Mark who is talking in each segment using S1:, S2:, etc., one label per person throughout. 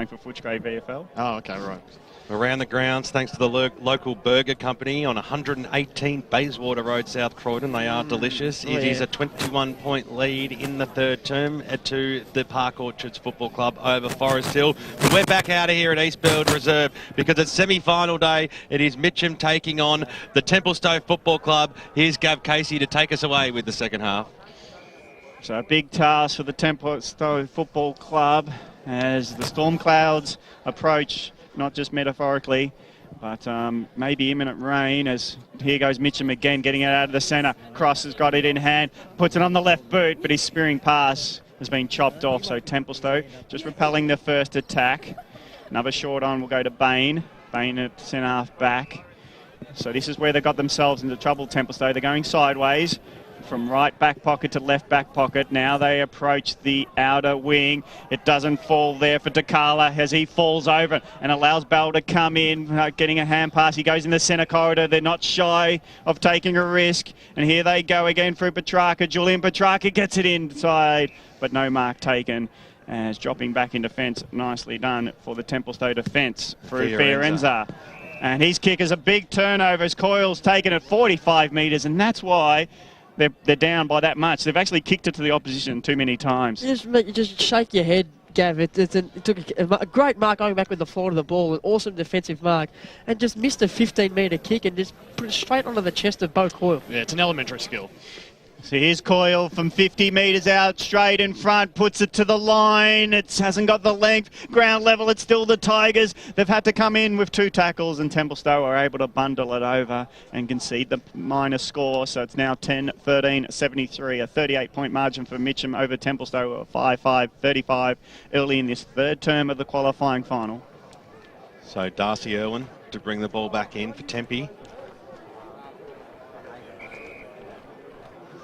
S1: playing for Footscray VFL.
S2: Oh, okay, right.
S3: Around the grounds, thanks to the local burger company on 118 Bayswater Road, South Croydon. They are delicious. It is a 21-point lead in the third term to the Park Orchards Football Club over Forest Hill. But we're back out of here at Eastfield Reserve because it's semi-final day. It is Mitcham taking on the Templestowe Football Club. Here's Gav Casey to take us away with the second half.
S1: So a big task for the Templestowe Football Club as the storm clouds approach, not just metaphorically, but maybe imminent rain. As here goes Mitcham again, getting it out of the centre. Cross has got it in hand, puts it on the left boot, but his spearing pass has been chopped off. So Templestowe just repelling the first attack. Another short on will go to Bain. Bain at centre half back. So this is where they got themselves into trouble, Templestowe. They're going sideways from right back pocket to left back pocket. Now they approach the outer wing. It doesn't fall there for Dakala as he falls over and allows Bell to come in, getting a hand pass. He goes in the centre corridor. They're not shy of taking a risk. And here they go again for Petrarca. Julian Petrarca gets it inside, but no mark taken. As dropping back in defence, nicely done for the Templestowe defence through Fiorenza. And his kick is a big turnover as Coyle's taken it 45 metres, and that's why they're down by that much. They've actually kicked it to the opposition too many times.
S4: You just shake your head, Gav. It took a great mark going back with the floor of the ball, an awesome defensive mark, and just missed a 15-metre kick and just put it straight onto the chest of Bo Coyle.
S5: Yeah, it's an elementary skill.
S1: So here's Coyle from 50 metres out, straight in front, puts it to the line. It hasn't got the length. Ground level, it's still the Tigers. They've had to come in with 2 tackles, and Templestowe are able to bundle it over and concede the minor score. So it's now 10-13-73, a 38-point margin for Mitcham over Templestowe, 5-5-35 early in this third term of the qualifying final.
S3: So Darcy Irwin to bring the ball back in for Tempe.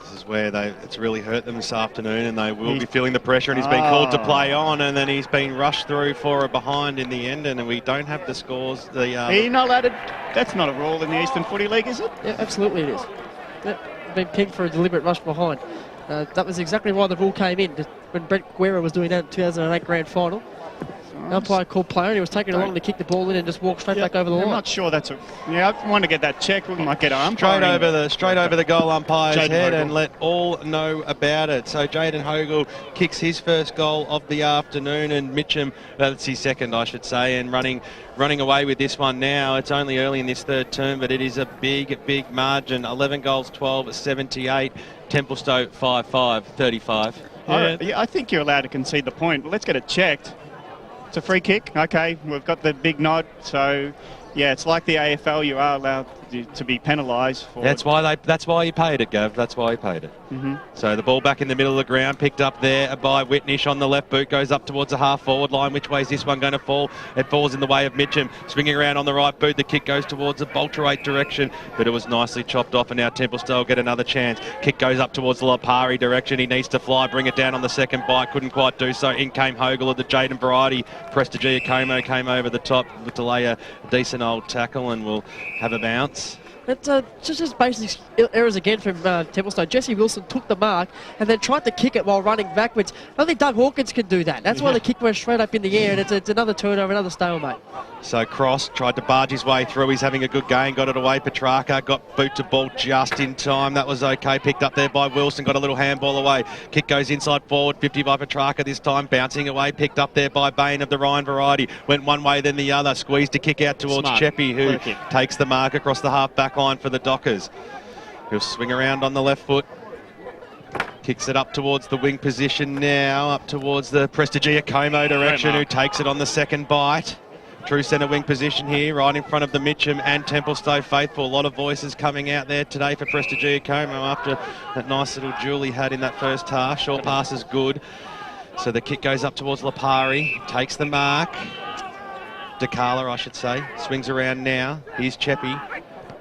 S3: This is where it's really hurt them this afternoon, and they will be feeling the pressure, and he's been called to play on, and then he's been rushed through for a behind in the end, and we don't have the scores.
S1: Are you not allowed to, that's not a rule in the Eastern Footy League, is it?
S4: Yeah, absolutely it is. Yep, been pinged for a deliberate rush behind. That was exactly why the rule came in, when Brett Guerra was doing that in 2008 Grand Final. Umpire called play on. He was taking along to kick the ball in and just walk straight back over the line.
S1: I'm not sure that's a... Yeah, I want to get that check. We might get our umpire
S3: straight over the goal umpire's head
S1: Hogle.
S3: And let all know about it. So Jaden Hogle kicks his first goal of the afternoon, and Mitcham, that's his second, I should say, and running away with this one now. It's only early in this third term, but it is a big margin. 11 goals, 12-78. Templestowe 5-5-35.
S1: Yeah, I think you're allowed to concede the point, but let's get it checked. It's a free kick. Okay, we've got the big nod. So, yeah, it's like the AFL. You are allowed to be penalised for.
S3: That's why he paid it, Gav. That's why he paid it. So the ball back in the middle of the ground, picked up there by Whitnish on the left boot, goes up towards the half-forward line. Which way is this one going to fall? It falls in the way of Mitcham. Swinging around on the right boot, the kick goes towards the Bolterate direction, but it was nicely chopped off, and now Templestowe will get another chance. Kick goes up towards the Lopari direction. He needs to fly, bring it down on the second bite. Couldn't quite do so. In came Hogle of the Jaden variety. Prestigia Como came over the top to lay a decent old tackle, and will have a bounce.
S4: It's just basic errors again from Templestowe. Jesse Wilson took the mark and then tried to kick it while running backwards. Only Doug Hawkins can do that. That's why the kick went straight up in the air, and it's another turnover, another stalemate.
S3: So Cross tried to barge his way through. He's having a good game. Got it away. Petrarca got boot to ball just in time. That was okay. Picked up there by Wilson. Got a little handball away. Kick goes inside forward. 50 by Petrarca this time. Bouncing away. Picked up there by Bain of the Ryan variety. Went one way then the other. Squeezed a kick out towards Cheppy, who takes the mark across the half back line for the Dockers. He'll swing around on the left foot. Kicks it up towards the wing position now. Up towards the Prestigia Como direction, who takes it on the second bite. True centre wing position here, right in front of the Mitcham and Templestowe faithful. A lot of voices coming out there today for Prestigia Como after that nice little duel he had in that first half. Short pass is good. So the kick goes up towards Lopari, takes the mark. Dakala, I should say, swings around now. Here's Cheppy.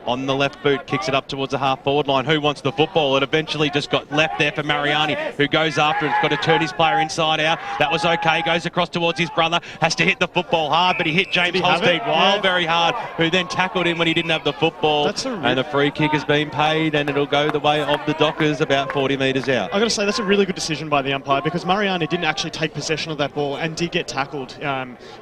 S3: on the left boot, kicks it up towards the half-forward line. Who wants the football? It eventually just got left there for Mariani, who goes after it. He's got to turn his player inside out. That was okay. Goes across towards his brother. Has to hit the football hard, but he hit James Holstein very hard, who then tackled him when he didn't have the football. And the free kick has been paid, and it'll go the way of the Dockers about 40 metres out.
S2: I've got to say, that's a really good decision by the umpire, because Mariani didn't actually take possession of that ball and did get tackled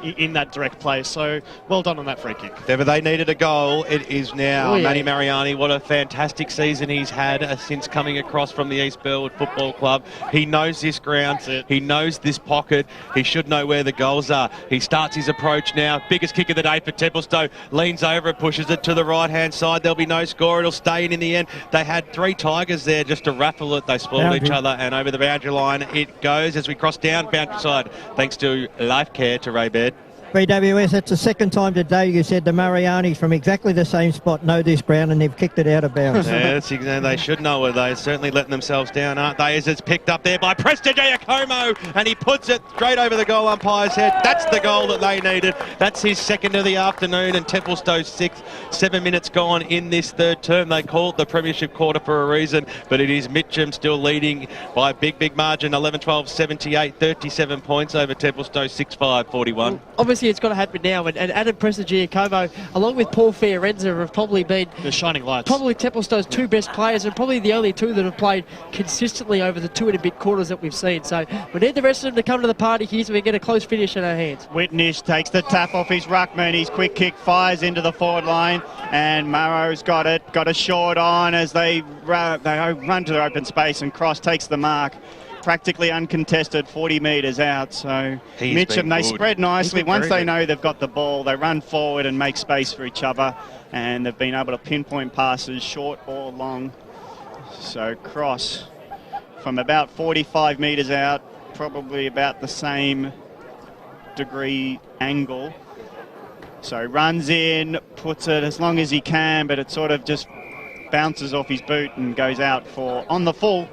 S2: in that direct play. So well done on that free kick.
S3: If ever they needed a goal, it is now. Manny Mariani, what a fantastic season he's had since coming across from the East Burwood Football Club. He knows this ground. He knows this pocket. He should know where the goals are. He starts his approach now. Biggest kick of the day for Templestowe. Leans over it, pushes it to the right-hand side. There'll be no score. It'll stay in the end. They had 3 Tigers there just to raffle it. They spoiled each other, and over the boundary line it goes as we cross down boundary side, thanks to Life Care to Ray Baird.
S5: BWS, that's the second time today you said the Marianis from exactly the same spot know this ground and they've kicked it out of bounds.
S3: Yeah, that's exactly, they should know it. They're certainly letting themselves down, aren't they? As it's picked up there by Preston Giacomo, and he puts it straight over the goal umpire's head. That's the goal that they needed. That's his second of the afternoon, and Templestowe's 6th. 7 minutes gone in this third term. They call it the Premiership quarter for a reason, but it is Mitcham still leading by a big margin, 11-12, 78, 37 points over Templestowe, 6-5, 41.
S4: Well, obviously, it's got to happen now, and Adam Prestigiacomo, along with Paul Fiorenza, have probably been
S2: the shining lights.
S4: Probably Templestowe's 2 best players, and probably the only 2 that have played consistently over the 2 and a bit quarters that we've seen. So we need the rest of them to come to the party here so we get a close finish in our hands.
S1: Whitnish takes the tap off his ruckman. His quick kick fires into the forward line, and Marrow's got a short on as they run to the open space, and Cross takes the mark. Practically uncontested, 40 metres out. So Mitcham, they spread nicely. Once they know they've got the ball, they run forward and make space for each other, and they've been able to pinpoint passes, short or long. So Cross, from about 45 metres out, probably about the same degree angle. So runs in, puts it as long as he can, but it sort of just bounces off his boot and goes out for on the full.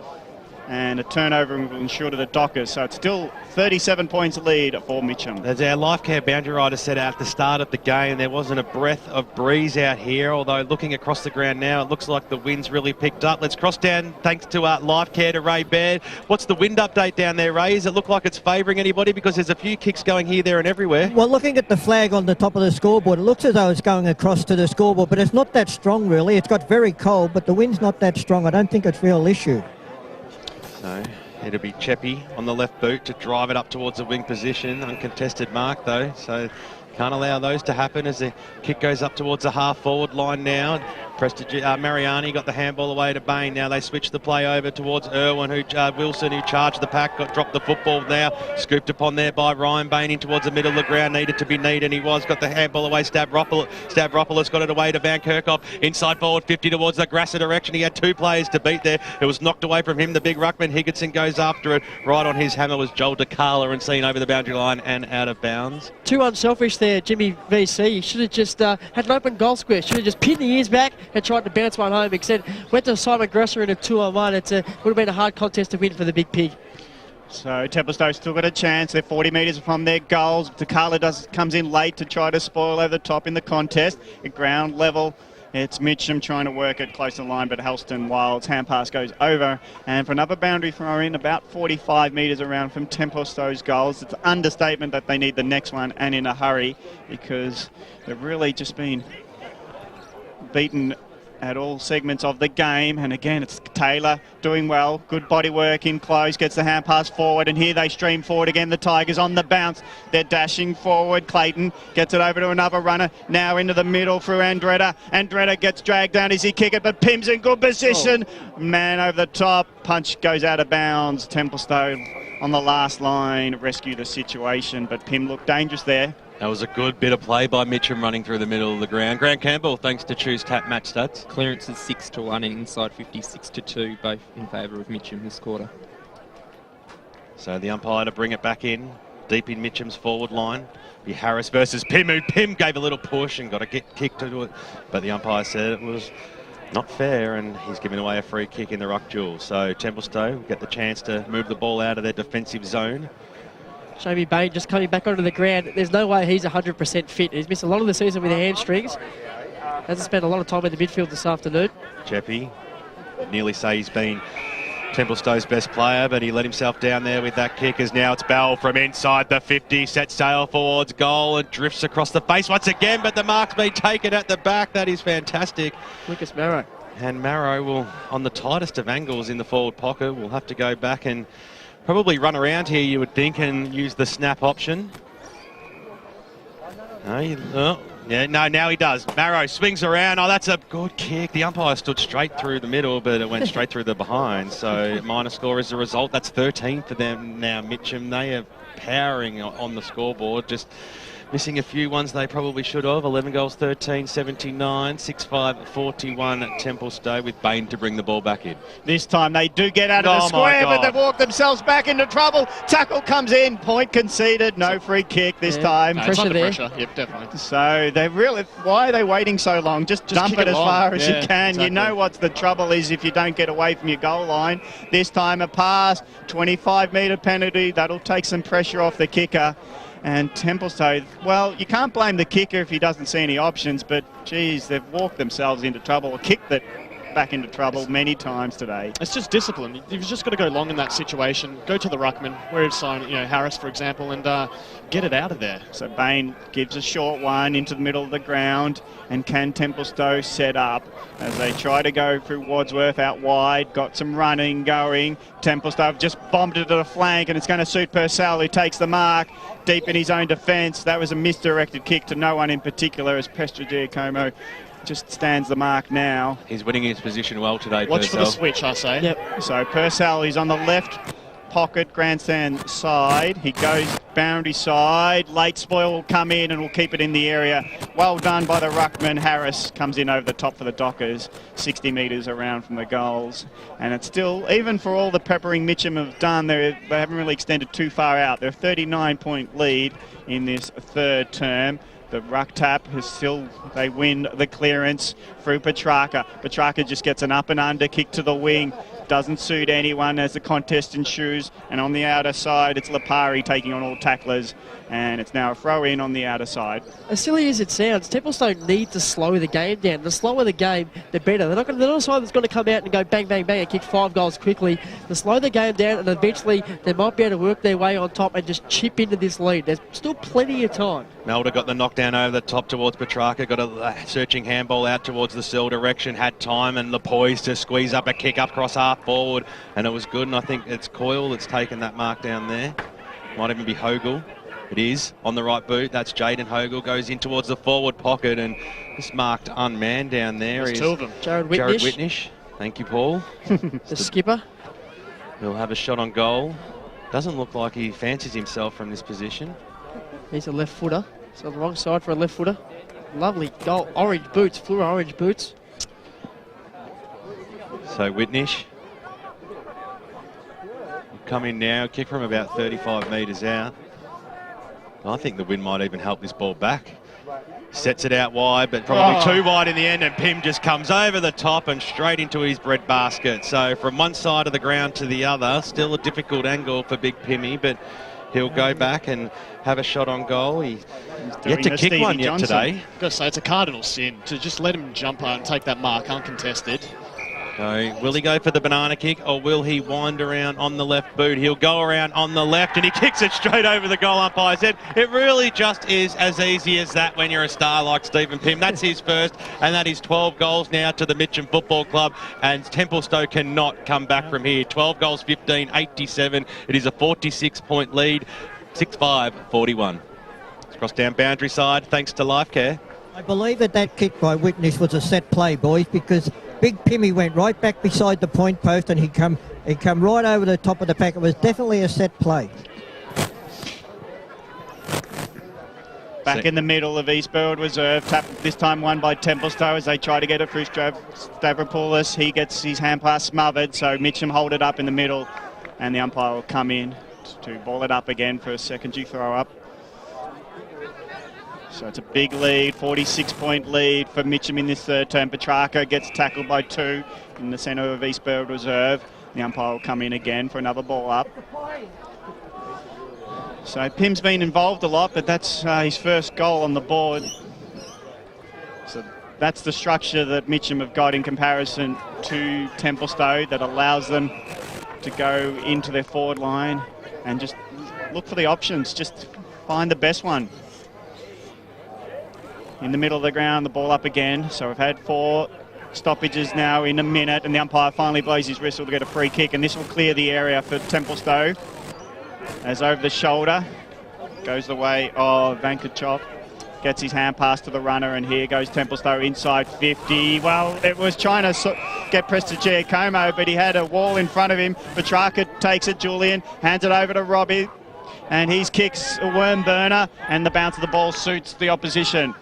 S1: And a turnover will ensure to the Dockers. So it's still 37 points lead for Mitcham.
S3: As our Life Care boundary rider said at the start of the game, there wasn't a breath of breeze out here, although looking across the ground now, it looks like the wind's really picked up. Let's cross down, thanks to Life Care, to Ray Baird. What's the wind update down there, Ray? Does it look like it's favouring anybody? Because there's a few kicks going here, there and everywhere.
S5: Well, looking at the flag on the top of the scoreboard, it looks as though it's going across to the scoreboard, but it's not that strong, really. It's got very cold, but the wind's not that strong. I don't think it's a real issue.
S3: So it'll be Cheppy on the left boot to drive it up towards the wing position. Uncontested mark though, so can't allow those to happen as the kick goes up towards the half-forward line now. Mariani got the handball away to Bain. Now they switch the play over towards Wilson, who charged the pack, dropped the football now. Scooped upon there by Ryan Bain in towards the middle of the ground. Needed to be neat, and he was. Got the handball away. Stavropoulos got it away to Van Kerkhoff. Inside forward 50 towards the Grasser direction. He had 2 players to beat there. It was knocked away from him. The big ruckman Higginson goes after it. Right on his hammer was Joel DeCarla, and seen over the boundary line and out of bounds.
S4: Too unselfish there, Jimmy VC. He should have just had an open goal square. Should have just pinned the ears back and tried to bounce one home. Instead, went to Simon Grasser in a 2-on-1. It would have been a hard contest to win for the Big Pig.
S1: So Templestowe still got a chance. They're 40 metres from their goals. DeCarla comes in late to try to spoil over the top in the contest. At ground level, it's Mitcham trying to work it close to the line, but Helston Wild's hand pass goes over. And for another boundary throw in, about 45 metres around from Templestowe's goals. It's an understatement that they need the next one, and in a hurry, because they've really just been beaten at all segments of the game. And again, it's Taylor doing well. Good body work in close, gets the hand pass forward, and here they stream forward again. The Tigers on the bounce. They're dashing forward. Clayton gets it over to another runner. Now into the middle through Andretta. Andretta gets dragged down as he kick it, but Pim's in good position. Man over the top. Punch goes out of bounds. Templestowe on the last line rescue the situation, but Pim looked dangerous there.
S3: That was a good bit of play by Mitcham running through the middle of the ground. Grant Campbell, thanks to Choose Tap Match Stats.
S6: Clearance is 6-1 and inside 56-2, both in favour of Mitcham this quarter.
S3: So the umpire to bring it back in, deep in Mitcham's forward line. Be Harris versus Pim, who Pim gave a little push and got a kick to do it. But the umpire said it was not fair, and he's giving away a free kick in the ruck duel. So Templestowe get the chance to move the ball out of their defensive zone.
S4: Jamie Bain just coming back onto the ground. There's no way he's 100% fit. He's missed a lot of the season with hamstrings. Hasn't spent a lot of time in the midfield this afternoon.
S3: Jeppy, nearly say he's been Templestowe's best player, but he let himself down there with that kick as now it's Bell from inside the 50, sets sail towards goal and drifts across the face once again, but the mark's been taken at the back. That is fantastic.
S4: Lucas Marrow.
S3: And Marrow will, on the tightest of angles in the forward pocket, will have to go back and probably run around here, you would think, and use the snap option. No, now he does. Marrow swings around. Oh, that's a good kick. The umpire stood straight through the middle, but it went straight through the behind. So minor score as a result. That's 13 for them now, Mitcham. They are powering on the scoreboard, just missing a few ones they probably should have. 11 goals, 13, 79, 6-5, 41 at Templestowe with Bain to bring the ball back in.
S1: This time they do get out of the square, but they've walked themselves back into trouble. Tackle comes in, point conceded, no free kick this time.
S2: No,
S4: Pressure there.
S2: pressure. Yep, definitely.
S1: So they're really, why are they waiting so long? Just dump
S2: kick
S1: it as
S2: long.
S1: far as
S2: Yeah,
S1: you can.
S2: exactly.
S1: You know what the trouble is if you don't get away from your goal line. This time a pass, 25-metre penalty. That'll take some pressure off the kicker. And Templestowe, well, you can't blame the kicker if he doesn't see any options, but, geez, they've walked themselves into trouble, or kicked it back into trouble many times today.
S2: It's just discipline. You've just got to go long in that situation. Go to the ruckman, where it's Harris, for example, and get it out of there.
S1: So Bain gives a short one into the middle of the ground, and can Templestowe set up as they try to go through Wadsworth out wide, got some running going. Templestowe just bombed it to the flank, and it's going to suit Purcell, who takes the mark deep in his own defence. That was a misdirected kick to no one in particular, as Pestra Giacomo just stands the mark now.
S3: He's winning his position well today,
S2: Watch for
S3: Purcell.
S2: the switch, I say.
S1: Yep. So Purcell is on the left pocket, grandstand side. He goes boundary side. Late spoil will come in and will keep it in the area. Well done by the ruckman. Harris comes in over the top for the Dockers, 60 metres around from the goals. And it's still, even for all the peppering Mitcham have done, they haven't really extended too far out. They're a 39-point lead in this third term. The ruck tap is still, they win the clearance through Petrarca. Petrarca just gets an up and under kick to the wing. Doesn't suit anyone as the contest ensues. And on the outer side, it's Lipari taking on all tacklers. And it's now a throw in on the outer side.
S4: As silly as it sounds, Templestowe need to slow the game down. The slower the game, the better. They're not a side that's going to come out and go bang, bang, bang and kick 5 goals quickly. The slow the game down, and eventually they might be able to work their way on top and just chip into this lead. There's still plenty of time.
S3: Melder got the knockdown over the top towards Petrarca, got a searching handball out towards the Sill direction, had time and the poise to squeeze up a kick up across half forward, and it was good. And I think it's Coyle that's taken that mark down there. Might even be Hogle. It is on the right boot. That's Jaden Hogle, goes in towards the forward pocket, and just marked unmanned down there.
S2: There's 2 of them.
S4: Jared
S3: Jared
S4: Whitnish,
S3: Whitnish. Thank you, Paul.
S4: the skipper.
S3: He'll have a shot on goal. Doesn't look like he fancies himself from this position.
S4: He's a left footer. It's on the wrong side for a left footer. Lovely goal. Orange boots, full orange boots.
S3: So Whitnish will come in now, kick from about 35 metres out. I think the wind might even help this ball back. Sets it out wide, but probably too wide in the end, and Pym just comes over the top and straight into his bread basket. So from one side of the ground to the other, still a difficult angle for Big Pimmy, but he'll go back and have a shot on goal. He's yet to kick one yet today.
S2: I've got to say, it's a cardinal sin to just let him jump out and take that mark uncontested.
S3: So will he go for the banana kick, or will he wind around on the left boot? He'll go around on the left, and he kicks it straight over the goal umpire's head. It really just is as easy as that when you're a star like Stephen Pym. That's his first, and that is 12 goals now to the Mitcham Football Club, and Templestowe cannot come back from here. 12 goals, 15, 87. It is a 46-point lead, 6-5, 41. It's crossed down boundary side, thanks to Life Care.
S5: I believe that kick by Whitnish was a set play, boys, because Big Pimmy went right back beside the point post, and he come right over the top of the pack. It was definitely a set play.
S1: Back in the middle of East Burwood Reserve, tap this time won by Templestowe as they try to get it through Stavropoulos. He gets his hand pass smothered, so Mitcham hold it up in the middle, and the umpire will come in to ball it up again for a secondary throw up. So it's a big lead, 46-point lead for Mitcham in this third term. Petrarca gets tackled by 2 in the centre of East Burwood Reserve. The umpire will come in again for another ball up. So Pym's been involved a lot, but that's his first goal on the board. So that's the structure that Mitcham have got in comparison to Templestowe that allows them to go into their forward line and just look for the options, just find the best one. In the middle of the ground, the ball up again. So we've had 4 stoppages now in a minute, and the umpire finally blows his whistle to get a free kick, and this will clear the area for Templestowe. As over the shoulder goes the way of Vankachov. Gets his hand pass to the runner, and here goes Templestowe inside 50. Well, it was trying to get Prestigiacomo, but he had a wall in front of him. Petrarca takes it, Julian, hands it over to Robbie, and his kicks a worm burner, and the bounce of the ball suits the opposition.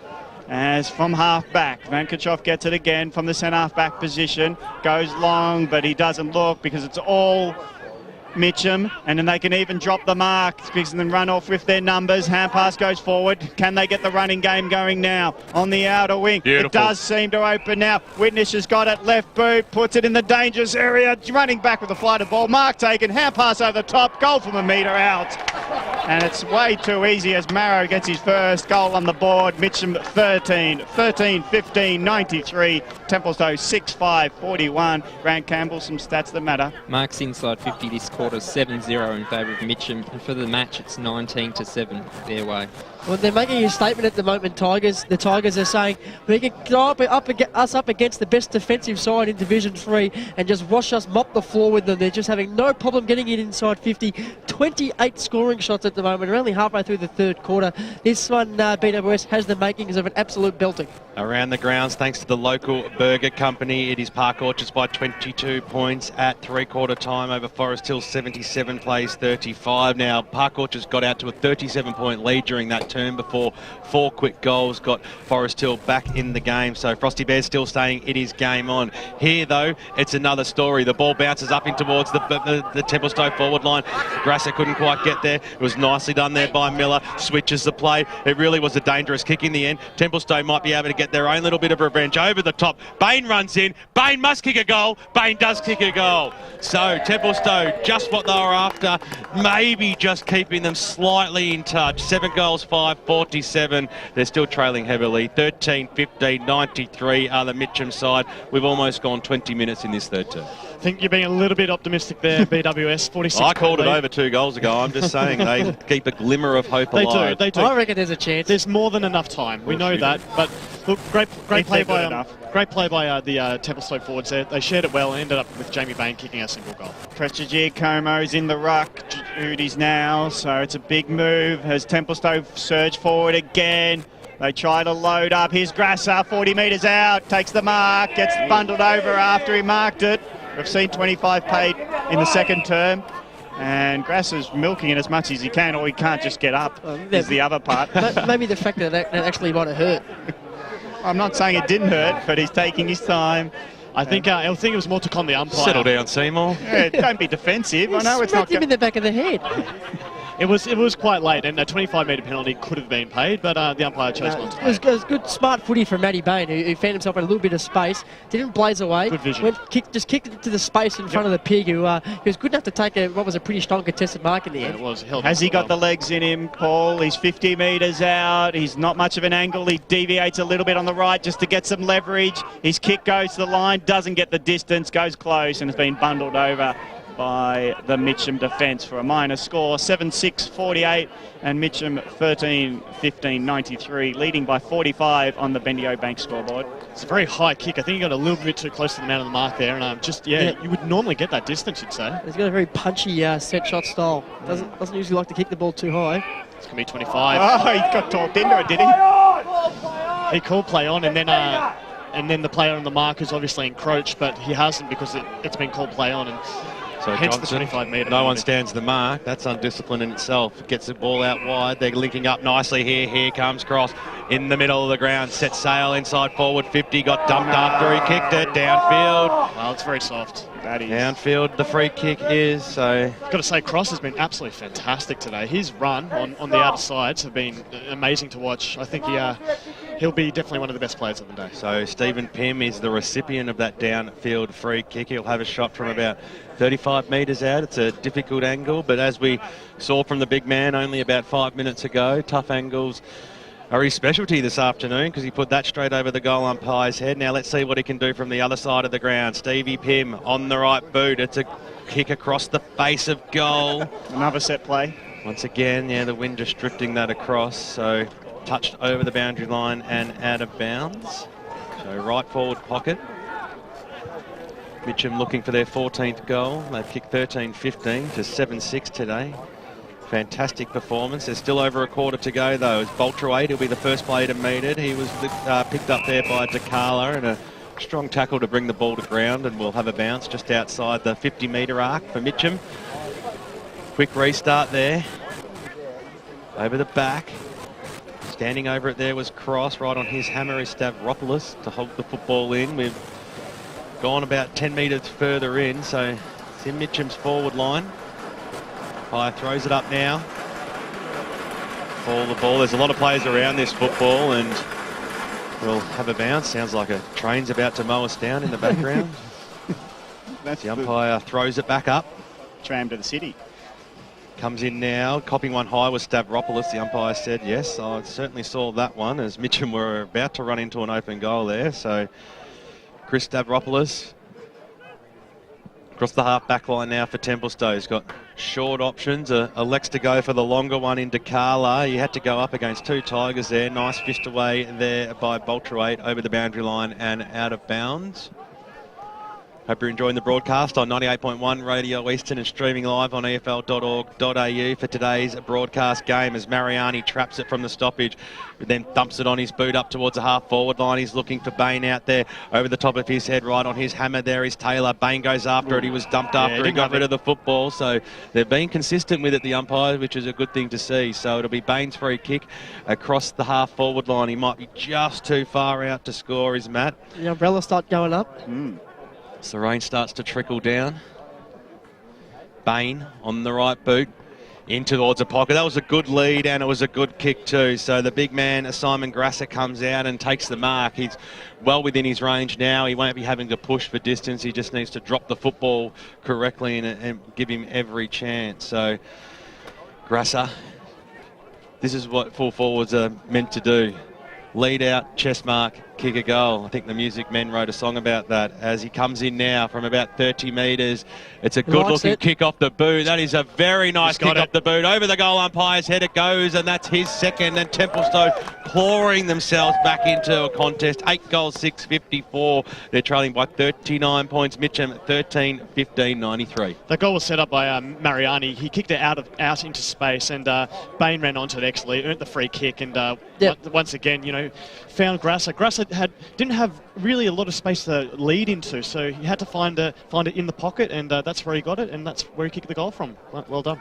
S1: As from half-back, Vankachov gets it again from the centre-half-back position, goes long, but he doesn't look because it's all Mitcham, and then they can even drop the mark because then run off with their numbers. Hand pass goes forward. Can they get the running game going now on the outer wing? Beautiful. It does seem to open now. Witness has got it, left boot, puts it in the dangerous area, running back with the flight of ball. Mark taken, hand pass over the top, goal from a metre out. And it's way too easy as Marrow gets his first goal on the board. Mitcham 15, 93. Templestowe 6-5, 41. Grant Campbell, some stats that matter.
S6: Marks inside 50 this quarter, 7-0 in favour of Mitcham. And for the match, it's 19-7 their way.
S4: Well, they're making a statement at the moment, Tigers. The Tigers are saying we can go us up against the best defensive side in Division 3 and just wash us, mop the floor with them. They're just having no problem getting it inside 50. 28 scoring shots at the moment. We're only halfway through the third quarter. This one, BWS, has the makings of an absolute belting.
S3: Around the grounds, thanks to the local burger company, it is Park Orchards by 22 points at three-quarter time over Forest Hill 77 plays 35. Now, Park Orchards got out to a 37-point lead during that term before 4 quick goals got Forest Hill back in the game. So Frosty Bears still saying it is game on. Here, though, it's another story. The ball bounces up in towards the Templestowe forward line. Grasser couldn't quite get there. It was nicely done there by Miller. Switches the play. It really was a dangerous kick in the end. Templestowe might be able to get their own little bit of revenge over the top. Bain runs in. Bain must kick a goal. Bain does kick a goal. So Templestowe, just what they were after, maybe just keeping them slightly in touch. 7 goals, 5-47. They're still trailing heavily. 13-15, 93 are the Mitcham side. We've almost gone 20 minutes in this third term.
S2: I think you're being a little bit optimistic there, BWS. 46.
S3: I called it over 2 goals ago. I'm just saying they keep a glimmer of hope alive.
S2: They do.
S4: I reckon there's a chance.
S2: There's more than enough time. We know that. But look, great play by the Templestowe forwards there. They shared it well and ended up with Jamie Bain kicking a single goal.
S1: Prestigiacomo's in the ruck. Udi's now, so it's a big move. Has Templestowe surge forward again. They try to load up. Here's Grasser, 40 metres out, takes the mark, gets bundled over after he marked it. We've seen 25 paid in the second term, and Grasser's milking it as much as he can, or he can't just get up, is the other part.
S4: Maybe the fact that actually might have hurt.
S1: I'm not saying it didn't hurt, but he's taking his time.
S2: I think it was more to calm the umpire.
S3: Settle down, Seymour.
S1: Yeah, don't be defensive. I know it's not.
S4: Him in the back of the head.
S2: It was quite late, and a 25-metre penalty could have been paid, but the umpire chose not to.
S4: It was good, smart footy from Matty Bain, who found himself in a little bit of space, didn't blaze away.
S2: Good vision.
S4: Just kicked it into the space in front of the pig, who was good enough to take what was a pretty strong contested mark in the end.
S2: It was.
S1: Has he got the legs in him, Paul? He's 50 metres out. He's not much of an angle. He deviates a little bit on the right just to get some leverage. His kick goes to the line, doesn't get the distance, goes close, and has been bundled over by the Mitcham defence for a minor score. 7-6, 48, and Mitcham 13-15, 93, leading by 45 on the Bendigo Bank scoreboard.
S2: It's a very high kick. I think he got a little bit too close to the man on the mark there, and you would normally get that distance, you'd say.
S4: He's got a very punchy set shot style. Doesn't usually like to kick the ball too high.
S2: It's going to be 25.
S1: Oh, he got talked into it, did he?
S2: He called play on, and then the player on the mark has obviously encroached, but he hasn't because it's been called play on. And
S3: so
S2: hence
S3: Johnson,
S2: the 25-metre.
S3: No one stands the mark. That's undisciplined in itself. Gets the ball out wide. They're linking up nicely here. Here comes Cross in the middle of the ground. Set sail inside forward 50. Got dumped after he kicked it downfield.
S2: Well, it's very soft.
S1: That is.
S3: Downfield, the free kick is. So
S2: I've got to say, Cross has been absolutely fantastic today. His run on the outer sides have been amazing to watch. I think he'll be definitely one of the best players of the day.
S3: So Stephen Pym is the recipient of that downfield free kick. He'll have a shot from about 35 metres out. It's a difficult angle, but as we saw from the big man only about 5 minutes ago, tough angles his specialty this afternoon because he put that straight over the goal umpire's head. Now let's see what he can do from the other side of the ground. Stevie Pym on the right boot. It's a kick across the face of goal.
S1: Another set play.
S3: Once again, yeah, the wind just drifting that across. So touched over the boundary line and out of bounds. So right forward pocket. Mitcham looking for their 14th goal. They've kicked 13-15 to 7-6 today. Fantastic performance. There's still over a quarter to go though. As Boltrawait, he'll be the first player to meet it. He was picked up there by DeCarla and a strong tackle to bring the ball to ground, and we'll have a bounce just outside the 50-metre arc for Mitcham. Quick restart there. Over the back. Standing over it there was Cross. Right on his hammer is Stavropoulos to hold the football in. We've gone about 10 metres further in, so it's in Mitcham's forward line. Fire throws it up now. Ball the ball. There's a lot of players around this football, and we'll have a bounce. Sounds like a train's about to mow us down in the background.
S1: That's
S3: the umpire throws it back up.
S1: Tram to the city.
S3: Comes in now. Copping one high was Stavropoulos. The umpire said yes. I certainly saw that one as Mitcham were about to run into an open goal there. So Chris Stavropoulos across the half back line now for Templestowe. He's got short options. Elects to go for the longer one into Carla. He had to go up against two Tigers there. Nice fished away there by Boltrawait over the boundary line and out of bounds. Hope you're enjoying the broadcast on 98.1 Radio Eastern and streaming live on EFL.org.au for today's broadcast game as Mariani traps it from the stoppage, then thumps it on his boot up towards the half-forward line. He's looking for Bain out there over the top of his head. Right on his hammer there is Taylor. Bain goes after it. He was dumped after he got rid of the football. So they've been consistent with it, the umpires, which is a good thing to see. So it'll be Bain's free kick across the half-forward line. He might be just too far out to score, is Matt.
S4: The umbrella start going up.
S3: So the rain starts to trickle down. Bain on the right boot in towards a pocket. That was a good lead and it was a good kick too. So the big man, Simon Grasser, comes out and takes the mark. He's well within his range now. He won't be having to push for distance. He just needs to drop the football correctly and give him every chance. So Grasser, this is what full forwards are meant to do. Lead out, chest mark, kick a goal. I think the Music Men wrote a song about that as he comes in now from about 30 metres. It's a good-looking kick off the boot. That is a very nice kick off the boot. Over the goal umpire's head it goes, and that's his second. And Templestowe clawing themselves back into a contest. 8 goals, 6-54. They're trailing by 39 points. Mitcham 13-15-93.
S2: That goal was set up by Mariani. He kicked it out into space, and Bain ran onto it excellently, earned the free kick, and once again, you know, found Grasser. Grasser didn't have really a lot of space to lead into, so he had to find it in the pocket, and that's where he got it, and that's where he kicked the goal from. Well done.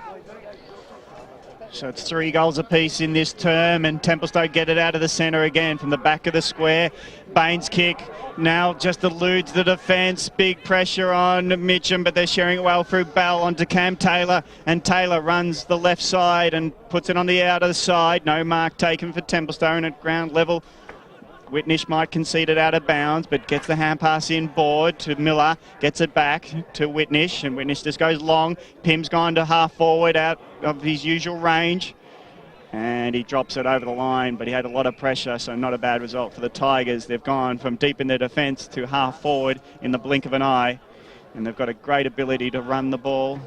S1: So it's 3 goals apiece in this term, and Templestowe get it out of the centre again from the back of the square. Bain's kick now just eludes the defence. Big pressure on Mitcham, but they're sharing it well through Bell onto Cam Taylor, and Taylor runs the left side and puts it on the outer side. No mark taken for Templestowe, and at ground level Whitnish might concede it out of bounds, but gets the hand pass in board to Miller, gets it back to Whitnish, and Whitnish just goes long. Pym's gone to half forward out of his usual range, and he drops it over the line, but he had a lot of pressure, so not a bad result for the Tigers. They've gone from deep in their defence to half forward in the blink of an eye, and they've got a great ability to run the ball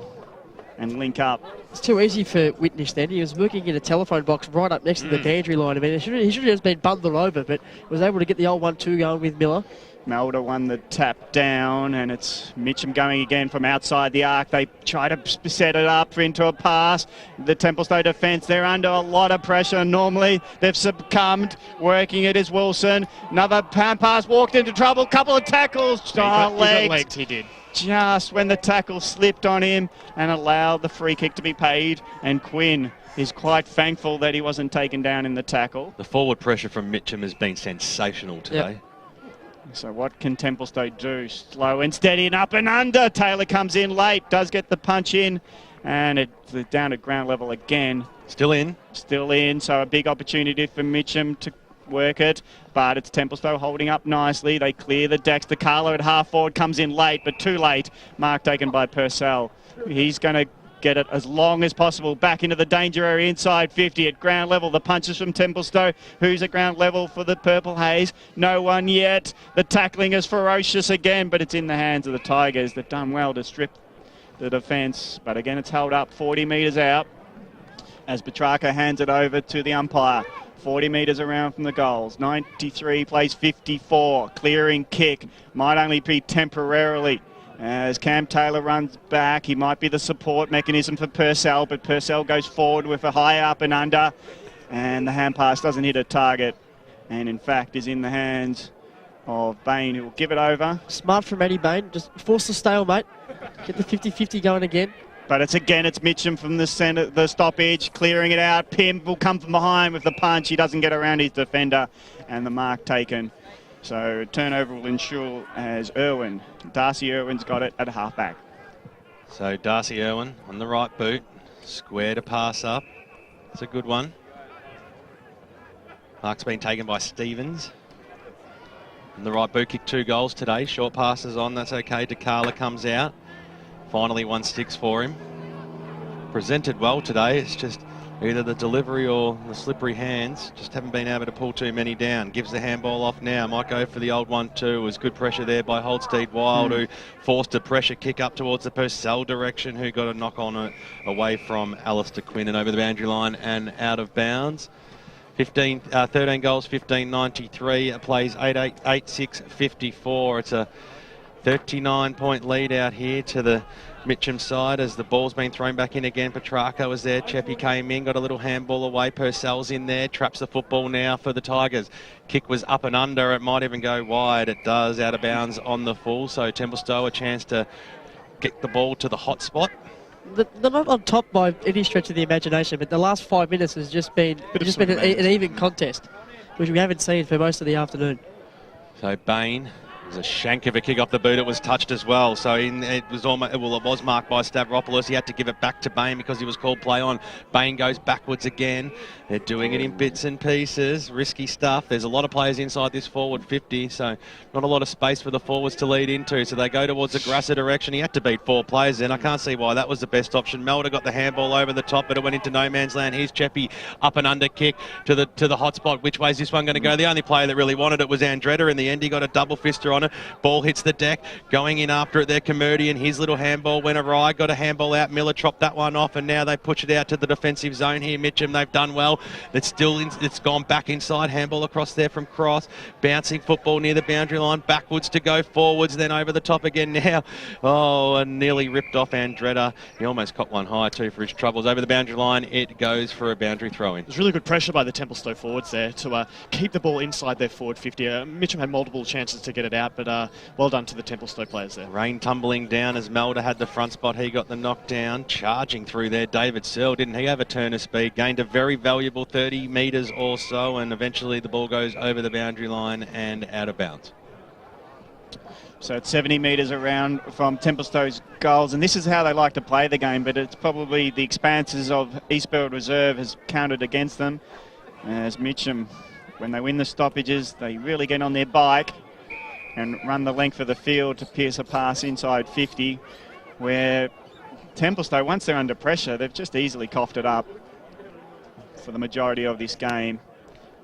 S1: and link up.
S4: It's too easy for Whitnish then. He was working in a telephone box right up next to the boundary line. I mean, he should have just been bundled over, but was able to get the old 1-2 going with Miller.
S1: Melder won the tap down, and it's Mitcham going again from outside the arc. They try to set it up into a pass. The Templestowe defence, they're under a lot of pressure. Normally, they've succumbed. Working it is Wilson. Another hand pass, walked into trouble. Couple of tackles.
S2: He got legs, he did.
S1: Just when the tackle slipped on him and allowed the free kick to be paid, and Quinn is quite thankful that he wasn't taken down in the tackle.
S3: The forward pressure from Mitcham has been sensational today.
S1: So what can Templestowe do? Slow and steady and up and under. Taylor comes in late, does get the punch in, and it's down at ground level again.
S3: Still in.
S1: Still in, so a big opportunity for Mitcham to work it, but it's Templestowe holding up nicely. They clear the decks. DeCarlo at half forward comes in late, but too late. Mark taken by Purcell. He's going to get it as long as possible. Back into the danger area inside 50 at ground level. The punches from Templestowe. Who's at ground level for the Purple Haze? No one yet. The tackling is ferocious again, but it's in the hands of the Tigers. They've done well to strip the defence, but again it's held up 40 metres out as Petrarca hands it over to the umpire. 40 metres around from the goals. 93 plays 54. Clearing kick. Might only be temporarily as Cam Taylor runs back. He might be the support mechanism for Purcell, but Purcell goes forward with a high up and under, and the hand pass doesn't hit a target, and in fact is in the hands of Bain, who will give it over.
S4: Smart from Eddie Bain. Just force the stalemate. Get the 50-50 going again.
S1: But it's Mitcham from the centre, the stoppage, clearing it out. Pim will come from behind with the punch. He doesn't get around his defender, and the mark taken. So turnover will ensure as Irwin. Darcy Irwin's got it at halfback.
S3: So Darcy Irwin on the right boot. Square to pass up. It's a good one. Mark's been taken by Stevens. And the right boot kicked 2 goals today. Short passes on, that's okay. DeCarla comes out. Finally 1 sticks for him. Presented well today. It's just either the delivery or the slippery hands. Just haven't been able to pull too many down. Gives the handball off now. Might go for the old 1-2. Was good pressure there by Holdsteed Wild, who forced a pressure kick up towards the Purcell direction, who got a knock on it away from Alistair Quinn and over the boundary line and out of bounds. 13 goals, 15.93. It plays 8-8-6-54. It's a 39-point lead out here to the Mitcham side as the ball's been thrown back in again. Petrarca was there. Cheppy came in, got a little handball away. Purcell's in there. Traps the football now for the Tigers. Kick was up and under. It might even go wide. It does, out of bounds on the full. So Templestowe a chance to get the ball to the hot spot.
S4: They're not on top by any stretch of the imagination, but the last 5 minutes has just been an even contest, which we haven't seen for most of the afternoon.
S3: So Bain, it was a shank of a kick off the boot. It was touched as well. So it was marked by Stavropoulos. He had to give it back to Bain because he was called play on. Bain goes backwards again. They're doing it in bits and pieces. Risky stuff. There's a lot of players inside this forward 50, so not a lot of space for the forwards to lead into. So they go towards the Grasser direction. He had to beat 4 players then. I can't see why that was the best option. Melder got the handball over the top, but it went into no man's land. Here's Cheppy, up and under kick to the hot spot. Which way is this one going to go? The only player that really wanted it was Andretta. In the end, he got a double fister on it. Ball hits the deck. Going in after it there, Commerdy, and his little handball went awry. Got a handball out. Miller chopped that one off, and now they push it out to the defensive zone here. Mitcham, they've done well. It's gone back inside. Handball across there from Cross. Bouncing football near the boundary line. Backwards to go forwards, then over the top again now. Oh, and nearly ripped off Andretta. He almost caught one high too for his troubles. Over the boundary line, it goes for a boundary throw-in.
S2: There's really good pressure by the Templestowe forwards there to keep the ball inside their forward 50. Mitcham had multiple chances to get it out, but well done to the Templestowe players there.
S3: Rain tumbling down as Melder had the front spot. He got the knockdown. Charging through there, David Searle. Didn't he have a turn of speed? Gained a very valuable 30 metres or so, and eventually the ball goes over the boundary line and out of bounds.
S1: So it's 70 metres around from Templestowe's goals, and this is how they like to play the game, but it's probably the expanses of Eastfield Reserve has counted against them. As Mitcham, when they win the stoppages, they really get on their bike and run the length of the field to pierce a pass inside 50, where Templestowe, once they're under pressure, they've just easily coughed it up for the majority of this game.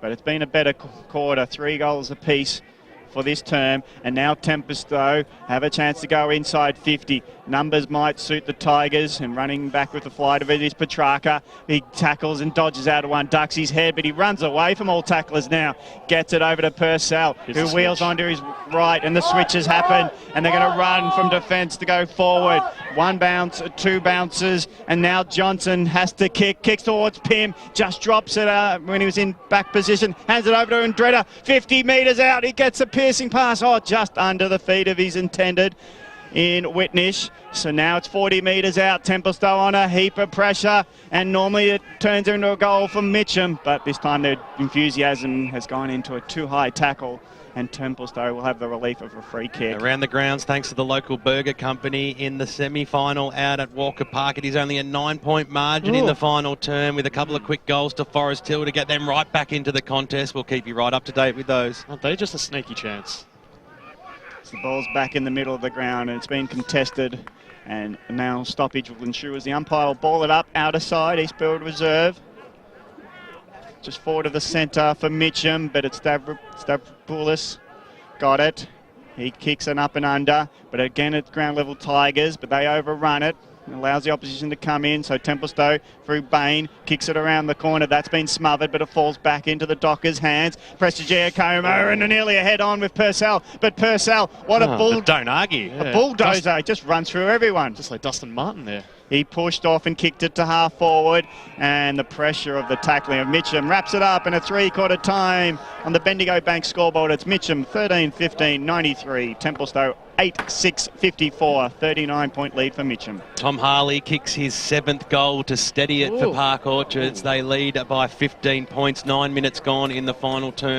S1: But it's been a better quarter, 3 goals apiece for this term, and now Templestowe have a chance to go inside 50. Numbers might suit the Tigers, and running back with the flight of it is Petrarca. He tackles and dodges out of one, ducks his head, but he runs away from all tacklers now. Gets it over to Purcell, who wheels onto his right, and the switch has happened, and they're going to run from defence to go forward. 1 bounce, 2 bounces, and now Johnson has to kicks towards Pim, just drops it when he was in back position, hands it over to Andretta, 50 metres out, he gets a piercing pass, just under the feet of his intended in Whitnish. So now it's 40 metres out. Templestowe on a heap of pressure, and normally it turns into a goal for Mitcham, but this time their enthusiasm has gone into a too high tackle, and Templestowe will have the relief of a free kick.
S3: Around the grounds, thanks to the local burger company in the semi-final out at Walker Park. It is only a 9-point margin in the final term, with a couple of quick goals to Forest Hill to get them right back into the contest. We'll keep you right up to date with those.
S2: Aren't they just a sneaky chance?
S1: So the ball's back in the middle of the ground, and it's been contested, And now stoppage will ensure as the umpire will ball it up, outer side, Eastfield Reserve. Just forward of the centre for Mitcham, but it's Stavropoulos. Got it. He kicks it up and under, but again it's ground level Tigers, but they overrun it. Allows the opposition to come in, so Templestowe through Bain, kicks it around the corner. That's been smothered, but it falls back into the Dockers' hands. Prestigiacomo and nearly a head-on with Purcell, but Purcell, what a bull!
S3: Don't argue.
S1: A bulldozer, just runs through everyone.
S2: Just like Dustin Martin there.
S1: He pushed off and kicked it to half forward, and the pressure of the tackling of Mitcham wraps it up in a three-quarter time on the Bendigo Bank scoreboard. It's Mitcham 13-15, 93. Templestowe 8-6-54, 39-point lead for Mitcham.
S3: Tom Harley kicks his 7th goal to steady it for Park Orchards. They lead by 15 points, 9 minutes gone in the final term.